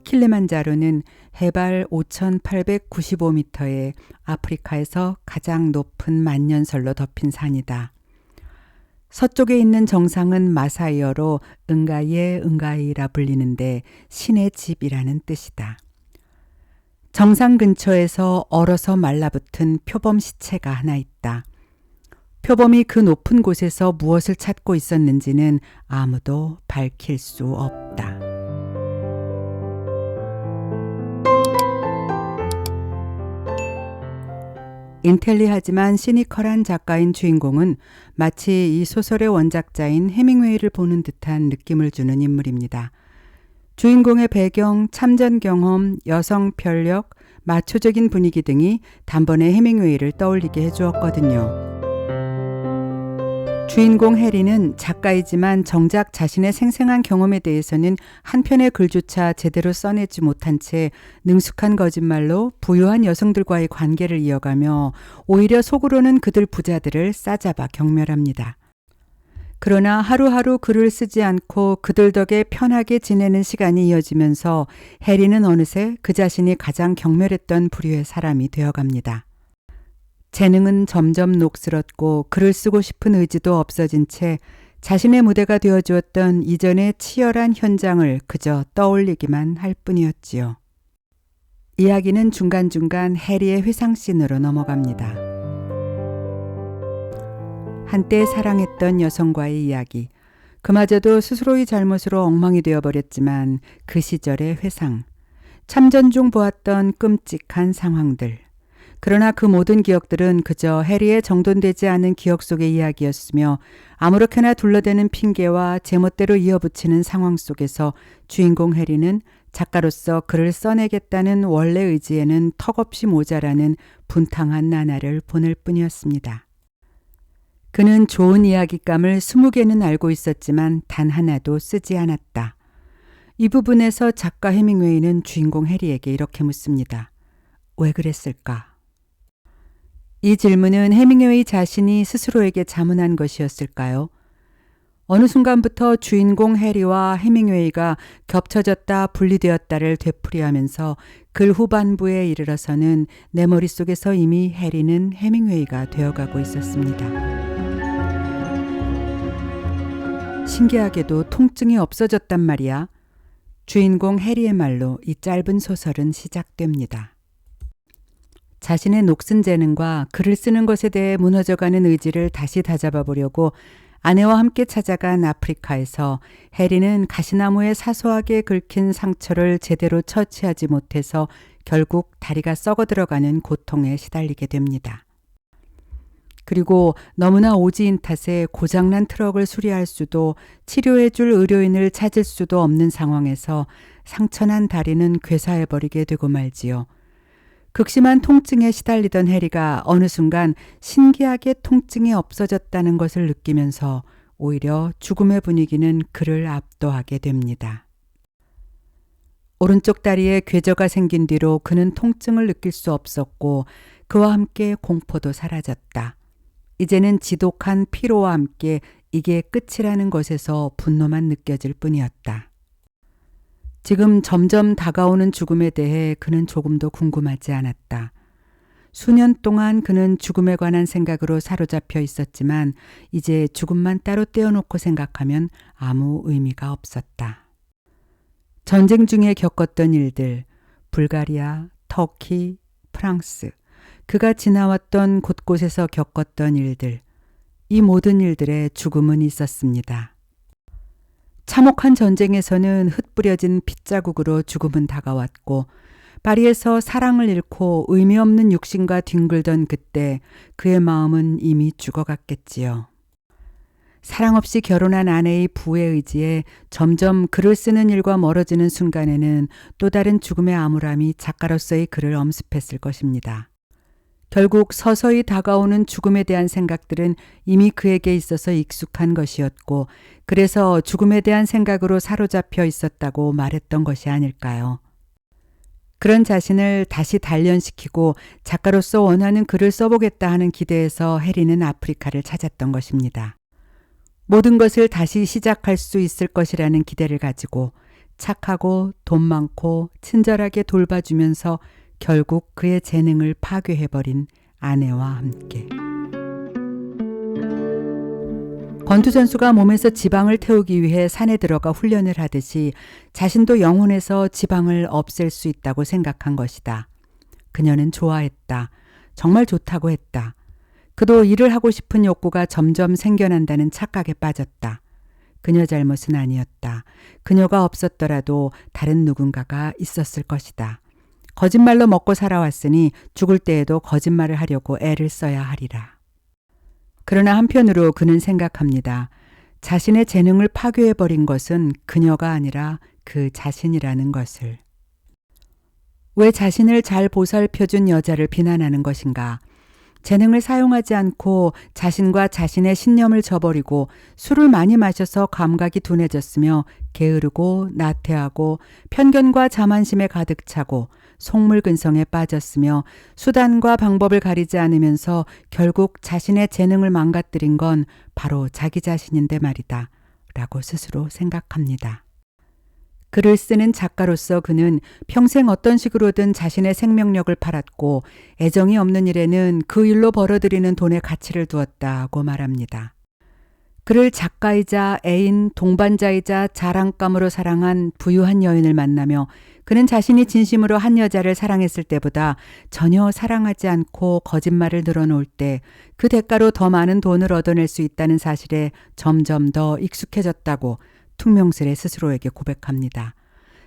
킬리만자로는 해발 5,895m의 아프리카에서 가장 높은 만년설로 덮인 산이다. 서쪽에 있는 정상은 마사이어로 응가이의 응가이라 불리는데 신의 집이라는 뜻이다. 정상 근처에서 얼어서 말라붙은 표범 시체가 하나 있다. 표범이 그 높은 곳에서 무엇을 찾고 있었는지는 아무도 밝힐 수 없다. 인텔리하지만 시니컬한 작가인 주인공은 마치 이 소설의 원작자인 해밍웨이를 보는 듯한 느낌을 주는 인물입니다. 주인공의 배경, 참전 경험, 여성 편력, 마초적인 분위기 등이 단번에 해밍웨이를 떠올리게 해주었거든요. 주인공 해리는 작가이지만 정작 자신의 생생한 경험에 대해서는 한 편의 글조차 제대로 써내지 못한 채 능숙한 거짓말로 부유한 여성들과의 관계를 이어가며 오히려 속으로는 그들 부자들을 싸잡아 경멸합니다. 그러나 하루하루 글을 쓰지 않고 그들 덕에 편하게 지내는 시간이 이어지면서 해리는 어느새 그 자신이 가장 경멸했던 부류의 사람이 되어갑니다. 재능은 점점 녹슬었고 글을 쓰고 싶은 의지도 없어진 채 자신의 무대가 되어주었던 이전의 치열한 현장을 그저 떠올리기만 할 뿐이었지요. 이야기는 중간중간 해리의 회상씬으로 넘어갑니다. 한때 사랑했던 여성과의 이야기, 그마저도 스스로의 잘못으로 엉망이 되어버렸지만 그 시절의 회상, 참전 중 보았던 끔찍한 상황들, 그러나 그 모든 기억들은 그저 해리의 정돈되지 않은 기억 속의 이야기였으며 아무렇게나 둘러대는 핑계와 제멋대로 이어붙이는 상황 속에서 주인공 해리는 작가로서 글을 써내겠다는 원래 의지에는 턱없이 모자라는 분탕한 나날을 보낼 뿐이었습니다. 그는 좋은 이야기감을 20개는 알고 있었지만 단 하나도 쓰지 않았다. 이 부분에서 작가 해밍웨이는 주인공 해리에게 이렇게 묻습니다. 왜 그랬을까? 이 질문은 해밍웨이 자신이 스스로에게 자문한 것이었을까요? 어느 순간부터 주인공 해리와 해밍웨이가 겹쳐졌다 분리되었다를 되풀이하면서 글 후반부에 이르러서는 내 머릿속에서 이미 해리는 해밍웨이가 되어가고 있었습니다. 신기하게도 통증이 없어졌단 말이야. 주인공 해리의 말로 이 짧은 소설은 시작됩니다. 자신의 녹슨 재능과 글을 쓰는 것에 대해 무너져가는 의지를 다시 다잡아 보려고 아내와 함께 찾아간 아프리카에서 해리는 가시나무에 사소하게 긁힌 상처를 제대로 처치하지 못해서 결국 다리가 썩어 들어가는 고통에 시달리게 됩니다. 그리고 너무나 오지인 탓에 고장난 트럭을 수리할 수도 치료해 줄 의료인을 찾을 수도 없는 상황에서 상처난 다리는 괴사해버리게 되고 말지요. 극심한 통증에 시달리던 해리가 어느 순간 신기하게 통증이 없어졌다는 것을 느끼면서 오히려 죽음의 분위기는 그를 압도하게 됩니다. 오른쪽 다리에 궤저가 생긴 뒤로 그는 통증을 느낄 수 없었고 그와 함께 공포도 사라졌다. 이제는 지독한 피로와 함께 이게 끝이라는 것에서 분노만 느껴질 뿐이었다. 지금 점점 다가오는 죽음에 대해 그는 조금도 궁금하지 않았다. 수년 동안 그는 죽음에 관한 생각으로 사로잡혀 있었지만 이제 죽음만 따로 떼어놓고 생각하면 아무 의미가 없었다. 전쟁 중에 겪었던 일들, 불가리아, 터키, 프랑스, 그가 지나왔던 곳곳에서 겪었던 일들, 이 모든 일들에 죽음은 있었습니다. 참혹한 전쟁에서는 흩뿌려진 핏자국으로 죽음은 다가왔고 파리에서 사랑을 잃고 의미 없는 육신과 뒹굴던 그때 그의 마음은 이미 죽어갔겠지요. 사랑 없이 결혼한 아내의 부의 의지에 점점 글을 쓰는 일과 멀어지는 순간에는 또 다른 죽음의 암울함이 작가로서의 글을 엄습했을 것입니다. 결국 서서히 다가오는 죽음에 대한 생각들은 이미 그에게 있어서 익숙한 것이었고 그래서 죽음에 대한 생각으로 사로잡혀 있었다고 말했던 것이 아닐까요? 그런 자신을 다시 단련시키고 작가로서 원하는 글을 써보겠다 하는 기대에서 해리는 아프리카를 찾았던 것입니다. 모든 것을 다시 시작할 수 있을 것이라는 기대를 가지고 착하고 돈 많고 친절하게 돌봐주면서 결국 그의 재능을 파괴해버린 아내와 함께. 권투선수가 몸에서 지방을 태우기 위해 산에 들어가 훈련을 하듯이 자신도 영혼에서 지방을 없앨 수 있다고 생각한 것이다. 그녀는 좋아했다. 정말 좋다고 했다. 그도 일을 하고 싶은 욕구가 점점 생겨난다는 착각에 빠졌다. 그녀 잘못은 아니었다. 그녀가 없었더라도 다른 누군가가 있었을 것이다. 거짓말로 먹고 살아왔으니 죽을 때에도 거짓말을 하려고 애를 써야 하리라. 그러나 한편으로 그는 생각합니다. 자신의 재능을 파괴해버린 것은 그녀가 아니라 그 자신이라는 것을. 왜 자신을 잘 보살펴준 여자를 비난하는 것인가? 재능을 사용하지 않고 자신과 자신의 신념을 저버리고 술을 많이 마셔서 감각이 둔해졌으며 게으르고 나태하고 편견과 자만심에 가득 차고 속물근성에 빠졌으며 수단과 방법을 가리지 않으면서 결국 자신의 재능을 망가뜨린 건 바로 자기 자신인데 말이다. 라고 스스로 생각합니다. 글을 쓰는 작가로서 그는 평생 어떤 식으로든 자신의 생명력을 팔았고 애정이 없는 일에는 그 일로 벌어들이는 돈에 가치를 두었다고 말합니다. 그를 작가이자 애인, 동반자이자 자랑감으로 사랑한 부유한 여인을 만나며 그는 자신이 진심으로 한 여자를 사랑했을 때보다 전혀 사랑하지 않고 거짓말을 늘어놓을 때 그 대가로 더 많은 돈을 얻어낼 수 있다는 사실에 점점 더 익숙해졌다고 퉁명스레 스스로에게 고백합니다.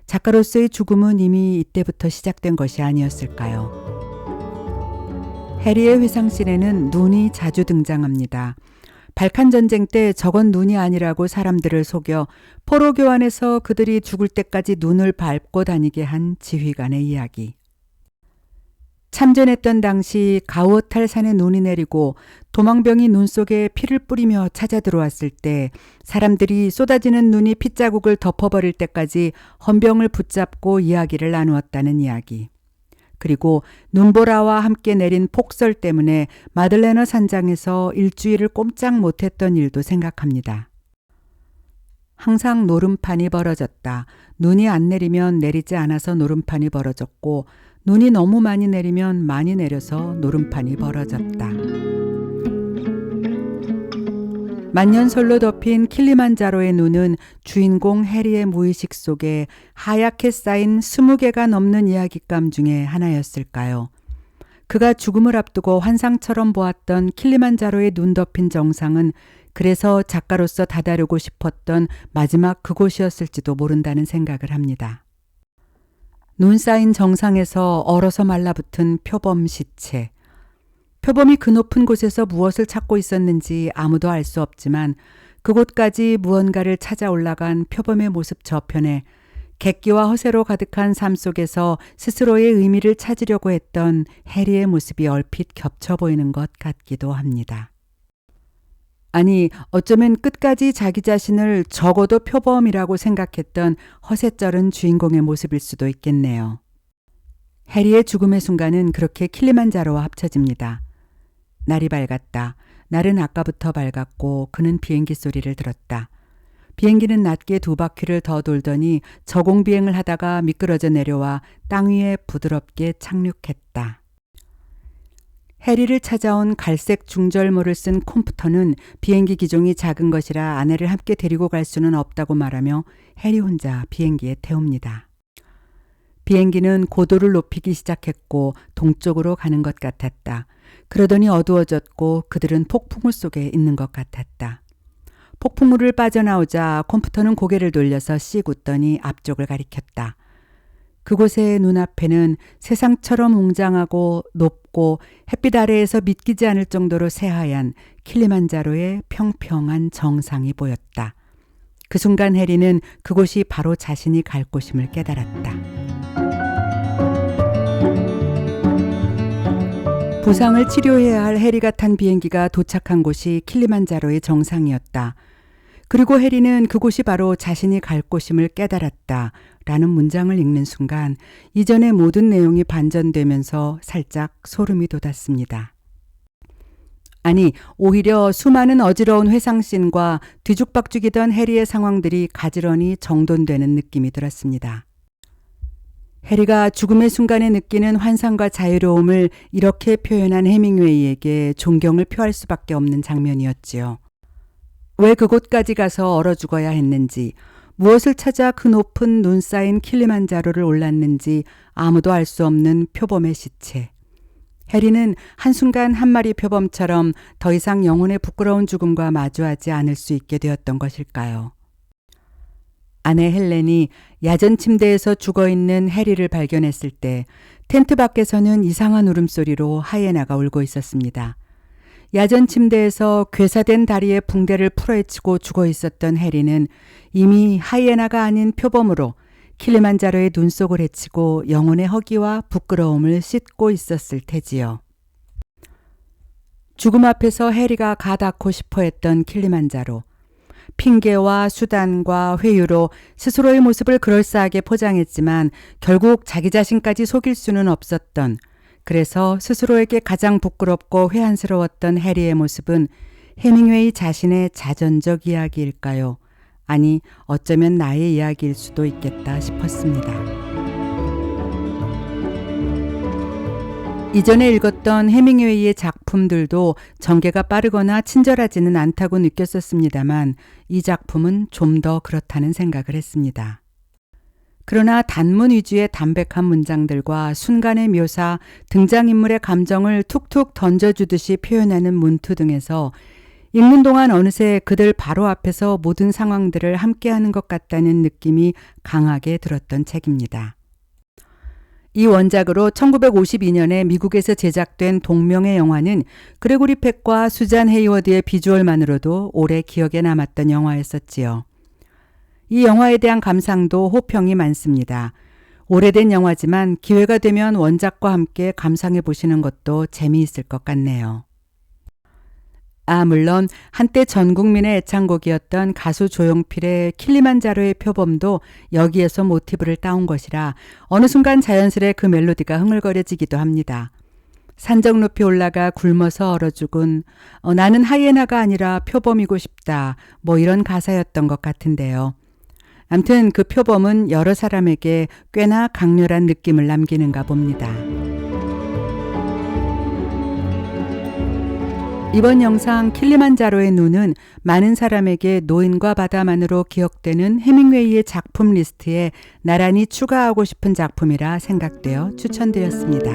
작가로서의 죽음은 이미 이때부터 시작된 것이 아니었을까요? 해리의 회상씬에는 눈이 자주 등장합니다. 발칸 전쟁 때 저건 눈이 아니라고 사람들을 속여 포로 교환에서 그들이 죽을 때까지 눈을 밟고 다니게 한 지휘관의 이야기. 참전했던 당시 가우어탈 산에 눈이 내리고 도망병이 눈 속에 피를 뿌리며 찾아 들어왔을 때 사람들이 쏟아지는 눈이 핏자국을 덮어버릴 때까지 헌병을 붙잡고 이야기를 나누었다는 이야기. 그리고 눈보라와 함께 내린 폭설 때문에 마들레너 산장에서 일주일을 꼼짝 못했던 일도 생각합니다. 항상 노름판이 벌어졌다. 눈이 안 내리면 내리지 않아서 노름판이 벌어졌고 눈이 너무 많이 내리면 많이 내려서 노름판이 벌어졌다. 만년설로 덮인 킬리만자로의 눈은 주인공 해리의 무의식 속에 하얗게 쌓인 20개가 넘는 이야깃감 중에 하나였을까요? 그가 죽음을 앞두고 환상처럼 보았던 킬리만자로의 눈 덮인 정상은 그래서 작가로서 다다르고 싶었던 마지막 그곳이었을지도 모른다는 생각을 합니다. 눈 쌓인 정상에서 얼어서 말라붙은 표범 시체. 표범이 그 높은 곳에서 무엇을 찾고 있었는지 아무도 알 수 없지만 그곳까지 무언가를 찾아 올라간 표범의 모습 저편에 객기와 허세로 가득한 삶 속에서 스스로의 의미를 찾으려고 했던 해리의 모습이 얼핏 겹쳐 보이는 것 같기도 합니다. 아니, 어쩌면 끝까지 자기 자신을 적어도 표범이라고 생각했던 허세쩔은 주인공의 모습일 수도 있겠네요. 해리의 죽음의 순간은 그렇게 킬리만자로와 합쳐집니다. 날이 밝았다. 날은 아까부터 밝았고 그는 비행기 소리를 들었다. 비행기는 낮게 2바퀴를 더 돌더니 저공비행을 하다가 미끄러져 내려와 땅 위에 부드럽게 착륙했다. 해리를 찾아온 갈색 중절모를 쓴 컴퓨터는 비행기 기종이 작은 것이라 아내를 함께 데리고 갈 수는 없다고 말하며 해리 혼자 비행기에 태웁니다. 비행기는 고도를 높이기 시작했고 동쪽으로 가는 것 같았다. 그러더니 어두워졌고 그들은 폭풍우 속에 있는 것 같았다. 폭풍우를 빠져나오자 컴퓨터는 고개를 돌려서 씩 웃더니 앞쪽을 가리켰다. 그곳의 눈앞에는 세상처럼 웅장하고 높고 햇빛 아래에서 믿기지 않을 정도로 새하얀 킬리만자로의 평평한 정상이 보였다. 그 순간 해리는 그곳이 바로 자신이 갈 곳임을 깨달았다. 부상을 치료해야 할 해리가 탄 비행기가 도착한 곳이 킬리만자로의 정상이었다. 그리고 해리는 그곳이 바로 자신이 갈 곳임을 깨달았다. 라는 문장을 읽는 순간 이전의 모든 내용이 반전되면서 살짝 소름이 돋았습니다. 아니, 오히려 수많은 어지러운 회상씬과 뒤죽박죽이던 해리의 상황들이 가지런히 정돈되는 느낌이 들었습니다. 해리가 죽음의 순간에 느끼는 환상과 자유로움을 이렇게 표현한 해밍웨이에게 존경을 표할 수밖에 없는 장면이었지요. 왜 그곳까지 가서 얼어 죽어야 했는지, 무엇을 찾아 그 높은 눈 쌓인 킬리만자로를 올랐는지 아무도 알 수 없는 표범의 시체. 해리는 한순간 한 마리 표범처럼 더 이상 영혼의 부끄러운 죽음과 마주하지 않을 수 있게 되었던 것일까요? 아내 헬렌이 야전 침대에서 죽어있는 해리를 발견했을 때 텐트 밖에서는 이상한 울음소리로 하이에나가 울고 있었습니다. 야전 침대에서 괴사된 다리에 붕대를 풀어헤치고 죽어 있었던 해리는 이미 하이에나가 아닌 표범으로 킬리만자로의 눈속을 헤치고 영혼의 허기와 부끄러움을 씻고 있었을 테지요. 죽음 앞에서 해리가 가닿고 싶어 했던 킬리만자로. 핑계와 수단과 회유로 스스로의 모습을 그럴싸하게 포장했지만 결국 자기 자신까지 속일 수는 없었던, 그래서 스스로에게 가장 부끄럽고 회한스러웠던 해리의 모습은 해밍웨이 자신의 자전적 이야기일까요? 아니, 어쩌면 나의 이야기일 수도 있겠다 싶었습니다. 이전에 읽었던 해밍웨이의 작품들도 전개가 빠르거나 친절하지는 않다고 느꼈었습니다만 이 작품은 좀 더 그렇다는 생각을 했습니다. 그러나 단문 위주의 담백한 문장들과 순간의 묘사, 등장인물의 감정을 툭툭 던져주듯이 표현하는 문투 등에서 읽는 동안 어느새 그들 바로 앞에서 모든 상황들을 함께하는 것 같다는 느낌이 강하게 들었던 책입니다. 이 원작으로 1952년에 미국에서 제작된 동명의 영화는 그레고리 팩과 수잔 헤이워드의 비주얼만으로도 오래 기억에 남았던 영화였었지요. 이 영화에 대한 감상도 호평이 많습니다. 오래된 영화지만 기회가 되면 원작과 함께 감상해 보시는 것도 재미있을 것 같네요. 물론 한때 전 국민의 애창곡이었던 가수 조용필의 킬리만자로의 표범도 여기에서 모티브를 따온 것이라 어느 순간 자연스레 그 멜로디가 흥얼거려지기도 합니다. 산적 높이 올라가 굶어서 얼어 죽은 나는 하이에나가 아니라 표범이고 싶다, 뭐 이런 가사였던 것 같은데요. 암튼 그 표범은 여러 사람에게 꽤나 강렬한 느낌을 남기는가 봅니다. 이번 영상 킬리만자로의 눈은 많은 사람에게 노인과 바다만으로 기억되는 해밍웨이의 작품 리스트에 나란히 추가하고 싶은 작품이라 생각되어 추천드렸습니다.